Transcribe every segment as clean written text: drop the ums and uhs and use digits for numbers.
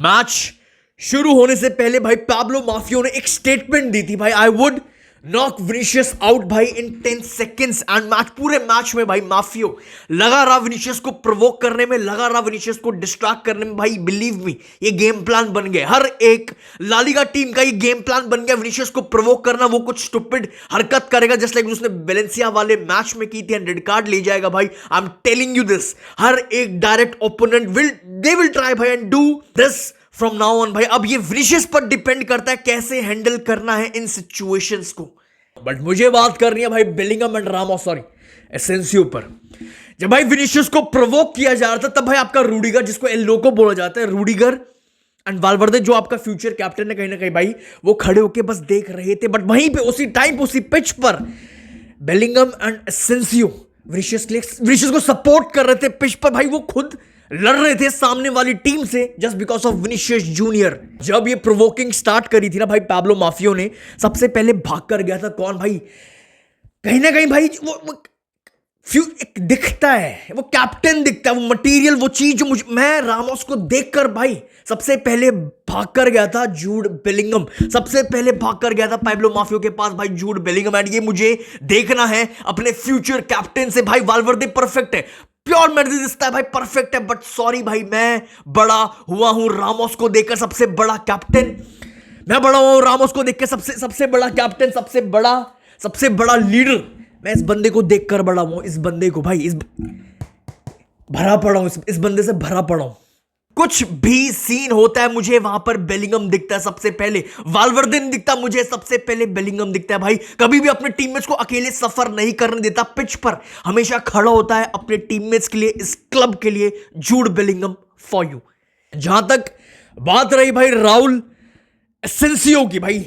Match शुरू होने से पहले भाई पाब्लो माफियो ने एक स्टेटमेंट दी थी भाई, I would knock Vinicius out भाई इन 10 सेकेंड्स। एंड मैच, पूरे मैच में भाई माफियो लगा रहा विनीशियस को प्रोवोक करने में, लगा रहा विनीशियस को डिस्ट्रैक्ट करने में। भाई बिलीव मी, ये गेम प्लान बन गया, हर एक लालिगा टीम का ये गेम प्लान बन गया विनीशियस को प्रोवोक करना। वो कुछ स्टूपिड हरकत करेगा जस्ट लाइक उसने वेलेंसिया वाले मैच में की थी, एंड रेड कार्ड ले जाएगा भाई। I am telling you this, हर एक डायरेक्ट ओपोनेंट विल ट्राई भाई and do this from now on भाई। अब ये विनीशियस पर डिपेंड करता है कैसे हैंडल करना है इन सिचुएशंस को। बट मुझे बात करनी है भाई बेलिंगम एंड रामोस, सॉरी एसेंसियो पर। जब भाई विनीशियस को प्रोवोक किया जा रहा था तब भाई आपका रूडिगर, जिसको एल लोको बोला जाता है, रूडिगर एंड वालवर्दे जो आपका फ्यूचर कैप्टन है, कहीं ना कहीं भाई वो खड़े होके बस देख रहे थे। बट वहीं पे उसी टाइम पे उसी पिच पर बेलिंगम एंड एसेंसियो विनीशियस को सपोर्ट कर रहे थे पिच पर। भाई वो खुद लड़ रहे थे सामने वाली टीम से just because of Vinicius junior. जब ये प्रोवोकिंग स्टार्ट करी थी ना भाई पाब्लो माफियो ने, सबसे पहले भाग कर गया था कौन भाई, कहीं ना कहीं भाई वो एक दिखता है, वो कैप्टन दिखता है, वो मटेरियल, वो चीज जो मैं रामोस को देखकर भाई सबसे पहले भाग कर गया था जूड बेलिंगम। सबसे पहले भाग कर गया था पाब्लो माफियो के पास भाई जूड बेलिंगम। एंड ये मुझे देखना है अपने फ्यूचर कैप्टन से। भाई वालवर्दे परफेक्ट है, प्योर मैड्रिडिस्टा है भाई, परफेक्ट है। बट सॉरी भाई, मैं बड़ा हुआ हूं रामोस को देखकर, सबसे बड़ा कैप्टन मैं बड़ा हुआ हूं रामोस को देखकर, सबसे बड़ा कैप्टन, सबसे बड़ा लीडर मैं इस बंदे को देखकर बड़ा हुआ हूं। इस बंदे को भाई भरा पड़ा हूं, इस बंदे से भरा पड़ा हूं। कुछ भी सीन होता है मुझे वहां पर बेलिंगम दिखता है सबसे पहले, वालवर्दे नहीं दिखता मुझे, सबसे पहले बेलिंगम दिखता है भाई। कभी भी अपने टीममेट्स को अकेले सफर नहीं करने देता, पिच पर हमेशा खड़ा होता है अपने टीममेट्स के लिए, इस क्लब के लिए। Jude Bellingham for you. जहां तक बात रही भाई राउल एसेंसियो की, भाई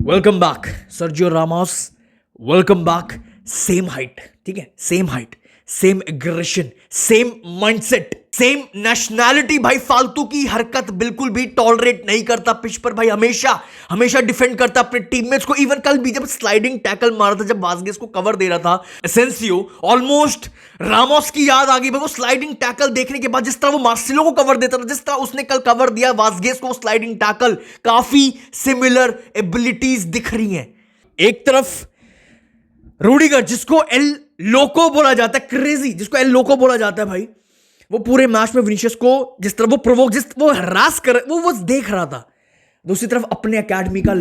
welcome back Sergio Ramos, welcome back. Same height, ठीक है, same height, same aggression, same mindset, same nationality. भाई फालतू की हरकत बिल्कुल भी टॉलरेट नहीं करता पिच पर भाई, हमेशा डिफेंड करता अपने टीममेट्स को। इवन कल भी जब स्लाइडिंग टैकल मारा था, जब वास्गेस को कवर दे रहा था एसेंसियो, ऑलमोस्ट रामोस की याद आ गई भाई। वो स्लाइडिंग टैकल देखने के बाद जिस तरह वो मार्सेलो को कवर देता था, जिस तरह उसने कल कवर दिया वास्गेस को स्लाइडिंग टैकल, काफी सिमिलर एबिलिटीज दिख रही हैं। एक तरफ रूडिगर, जिसको एल लोको बोला जाता है, क्रेजी, जिसको एल लोको बोला जाता है भाई, वो पूरे मैच में विनीशियस को जिस तरह वो प्रोवोक, वो हरास कर, वो देख रहा था। दूसरी तरफ अपने एकेडमी का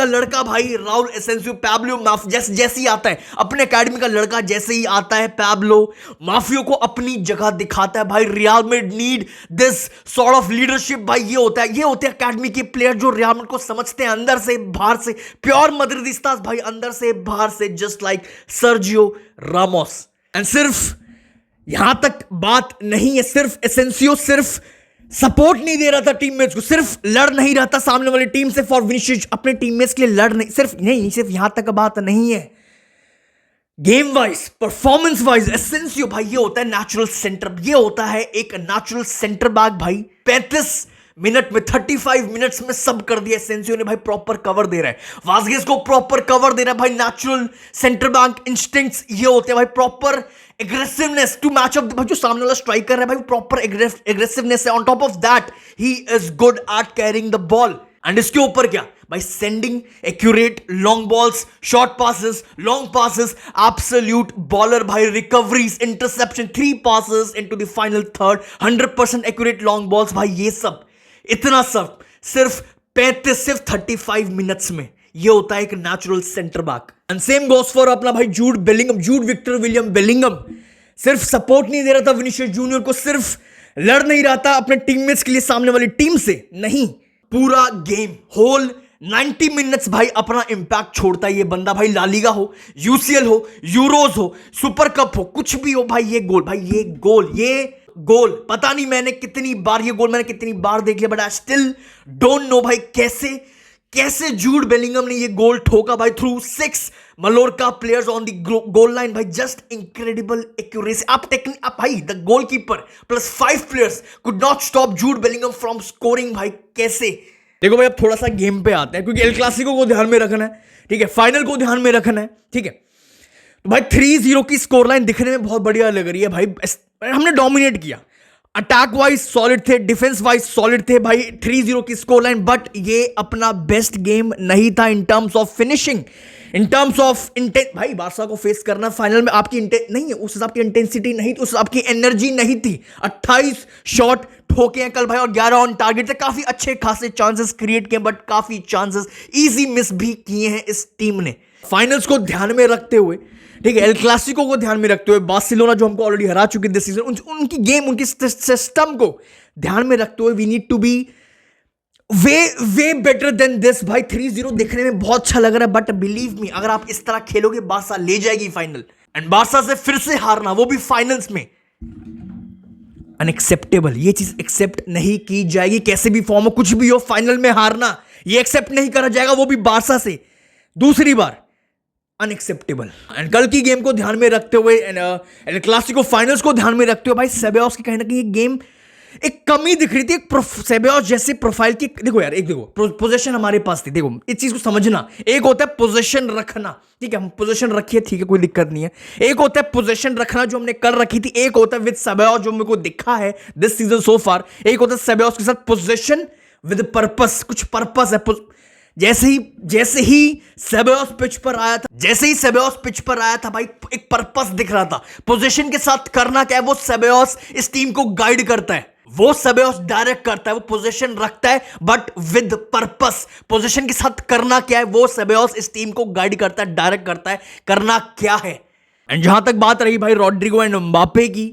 लड़का भाई राउल एसेंसियो, पाब्लो जैसे ही आता है, अपने एकेडमी का लड़का जैसे ही आता है, पाब्लो माफियो को अपनी जगह दिखाता है भाई। Real Madrid need this sort of leadership भाई। ये होता है एकेडमी के प्लेयर जो रियल मैड्रिड को समझते हैं अंदर से बाहर से, प्योर मैड्रिडिस्तास भाई, अंदर से बाहर से, just like Sergio Ramos. And सिर्फ यहां तक बात नहीं है, सिर्फ एसेंसियो सिर्फ सपोर्ट नहीं दे रहा था टीममेट्स को, सिर्फ लड़ नहीं रहा था सामने वाली टीम से फॉर विनीशियस, अपने टीममेट्स के लिए लड़ नहीं, सिर्फ यहां तक बात नहीं है। गेम वाइज, परफॉर्मेंस वाइज एसेंसियो भाई ये होता है नेचुरल सेंटर, ये होता है एक नेचुरल सेंटर बैक भाई। 35 मिनट में, 35 मिनट्स में सब कर दिया एसेंसियो ने भाई। प्रॉपर कवर दे रहा है वास्गेस को, प्रॉपर कवर दे रहा है भाई। नेचुरल सेंटर बैक इंस्टिंक्ट्स ये होते हैं भाई, proper aggressiveness to match up भाई। जो सामने वाला स्ट्राइक कर रहा है भाई, प्रॉपर एग्रेसिवनेस है। On top of that he is good at carrying the ball. And इसके ऊपर क्या भाई, sending accurate long balls, short passes, long passes, absolute baller भाई। Recoveries, interception, 3 passes into the final third, 100% accurate long balls भाई। ये सब, इतना सब सिर्फ 35 मिनट्स में, ये होता है एक natural centre back. And same goes for अपना भाई Jude Bellingham, Jude Victor William Bellingham. सिर्फ सपोर्ट नहीं दे रहा था विनीशियस जूनियर को, सिर्फ लड़ नहीं रहा था अपने टीममेट्स के लिए सामने वाली टीम से, नहीं, पूरा गेम होल 90 मिनट्स भाई अपना इंपैक्ट छोड़ता है ये बंदा भाई। लालिगा हो, यूसीएल हो, यूरोज हो, सुपर कप हो, कुछ भी हो भाई, ये गोल पता नहीं मैंने कितनी बार देख लिया, but I still don't know भाई कैसे जूड बेलिंगम ने ये गोल ठोका भाई, through 6 Mallorca players on the goal line भाई। Just incredible accuracy. आप भाई the goalkeeper plus 5 players could not stop Jude Bellingham from scoring भाई। कैसे? देखो भाई अब थोड़ा सा गेम पे आते हैं, क्योंकि एल क्लासिको को ध्यान में रखना है, ठीक है, फाइनल को ध्यान में रखना है, ठीक है। तो भाई 3-0 की स्कोर लाइन दिखने में बहुत बढ़िया लग रही है भाई, हमने डोमिनेट किया, अटैक वाइज सॉलिड थे, डिफेंस वाइज सॉलिड थे भाई, 3-0 की स्कोर लाइन, बट ये अपना बेस्ट गेम नहीं था in terms of finishing, in terms of intense. भाई बारसा को फेस करना फाइनल में आपकी नहीं है, उस हिसाब की इंटेंसिटी नहीं थी, उस हिसाब की एनर्जी नहीं थी। 28 शॉट ठोके हैं कल भाई और 11 ऑन टारगेट थे, काफी अच्छे खासे चांसेस क्रिएट किए, बट काफी चांसेस इजी मिस भी किए हैं इस टीम ने। फाइनल्स को ध्यान में रखते हुए, ठीक है, एल क्लासिको को ध्यान में रखते हुए, बार्सिलोना जो हमको ऑलरेडी हरा चुकी दिस सीजन, उनकी गेम, उनकी सिस्टम को ध्यान में रखते हुए we need to be way better than this. भाई 3-0 देखने में बहुत अच्छा लग रहा है, बट बिलीव मी अगर आप इस तरह खेलोगे बारसा ले जाएगी फाइनल, एंड बारसा से फिर से हारना, वो भी फाइनल्स में, अनएक्सेप्टेबल। ये चीज एक्सेप्ट नहीं की जाएगी, कैसे भी फॉर्म हो, कुछ भी हो, फाइनल में हारना ये एक्सेप्ट नहीं करा जाएगा, वो भी बारसा से दूसरी बार, अनएक्सेप्टेबल। एंड कल की गेम को ध्यान में रखते हुए, एल क्लासिको फाइनल्स को ध्यान में रखते हुए, भाई सेबेयोस की कहीं ना कहीं गेम एक कमी दिख रही थी, एक सेबेयोस जैसे प्रोफाइल की। देखो यार, एक देखो पोजीशन हमारे पास थी, देखो इस चीज को समझना, एक होता है पोजीशन रखना, ठीक है, हम पोजीशन रखिए, ठीक है, कोई दिक्कत नहीं है। एक होता है पोजीशन रखना जो हमने कल रखी थी, एक होता है विद सेबेयोस जो मेरे को दिखा है दिस सीजन सो फार, एक होता है सेबेयोस के साथ पोजीशन विद पर्पस, कुछ पर्पस है। जैसे ही सेबेयोस पिच पर आया था, भाई एक पर्पस दिख रहा था। पोजीशन के साथ करना क्या है, वो सेबेयोस इस टीम को गाइड करता है, वो सेबेयोस डायरेक्ट करता है, वो पोजीशन रखता है बट विद पर्पस। पोजीशन के साथ करना क्या है, वो सेबेयोस इस टीम को गाइड करता है, डायरेक्ट करता है करना क्या है। एंड जहां तक बात रही भाई रॉड्रिगो एंड एम्बापे की,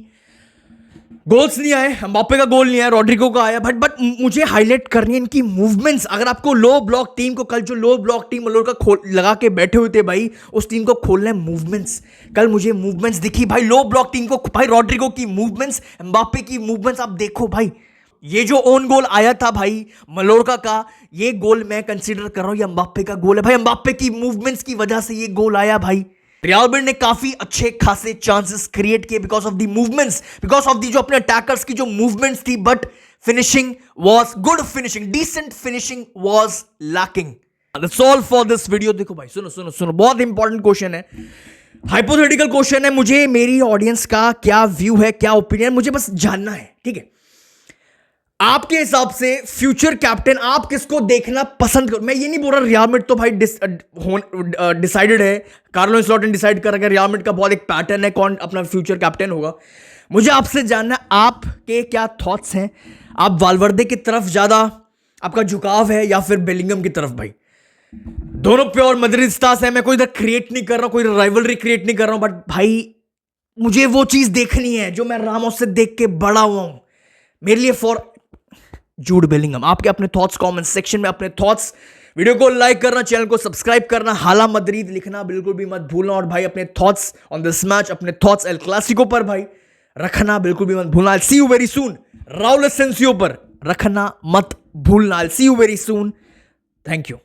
गोल्स नहीं आए, एम्बापे का गोल नहीं आया, रॉड्रिगो का आया, बट मुझे हाईलाइट करनी है इनकी मूवमेंट्स। अगर आपको लो ब्लॉक टीम को, कल जो लो ब्लॉक टीम मलोर का लगा के बैठे हुए थे भाई, उस टीम को खोलना है मूवमेंट्स। कल मुझे मूवमेंट्स दिखी भाई लो ब्लॉक टीम को, भाई रॉड्रिगो की मूवमेंट्स, एम्बापे की मूवमेंट्स आप देखो भाई। ये जो ओन गोल आया था भाई मलोरका का, ये गोल मैं कंसीडर कर रहा हूं ये एम्बापे का गोल है भाई, एम्बापे की मूवमेंट्स की वजह से ये गोल आया भाई। रियल मैड्रिड ने काफी अच्छे खासे चांसेस क्रिएट किए because of the movements, because of the जो अपने अटैकर्स की जो मूवमेंट्स थी, but finishing was good, finishing decent finishing was lacking. That's all for this video. देखो भाई सुनो, बहुत इंपॉर्टेंट क्वेश्चन है, हाइपोथेटिकल क्वेश्चन है, मुझे मेरी ऑडियंस का क्या व्यू है, क्या ओपिनियन, मुझे बस जानना है, ठीक है। आपके हिसाब से फ्यूचर कैप्टन आप किसको देखना पसंद करो? मैं ये नहीं बोल रहा रियल मैड्रिड तो भाई डिसाइडेड है, कार्लो एंसेलोटी डिसाइड कर रहा है, रियल मैड्रिड का बहुत एक पैटर्न है कौन अपना फ्यूचर कैप्टन होगा। मुझे आपसे जानना आपके क्या थॉट्स हैं, आप वालवर्दे की तरफ ज्यादा आपका झुकाव है या फिर बेलिंगम की तरफ? भाई दोनों प्योर मद्रिस्तास है, मैं कोई इधर क्रिएट नहीं कर रहा हूं, कोई राइवलरी क्रिएट नहीं कर रहा हूं, बट भाई मुझे वो चीज देखनी है जो मैं रामोस से देख के बड़ा हुआ हूं। मेरे लिए फॉर जूड बेलिंगम। आपके अपने थॉट्स कमेंट सेक्शन में अपने थॉट्स, वीडियो को लाइक करना, चैनल को सब्सक्राइब करना, हाला मद्रिद लिखना बिल्कुल भी मत भूलना, और भाई अपने थॉट्स ऑन दिस मैच, अपने थॉट्स एल क्लासिको पर भाई रखना बिल्कुल भी मत भूलना। I see you very soon. Raul Asensio पर रखना मत भूलना। I see you very soon. Thank you.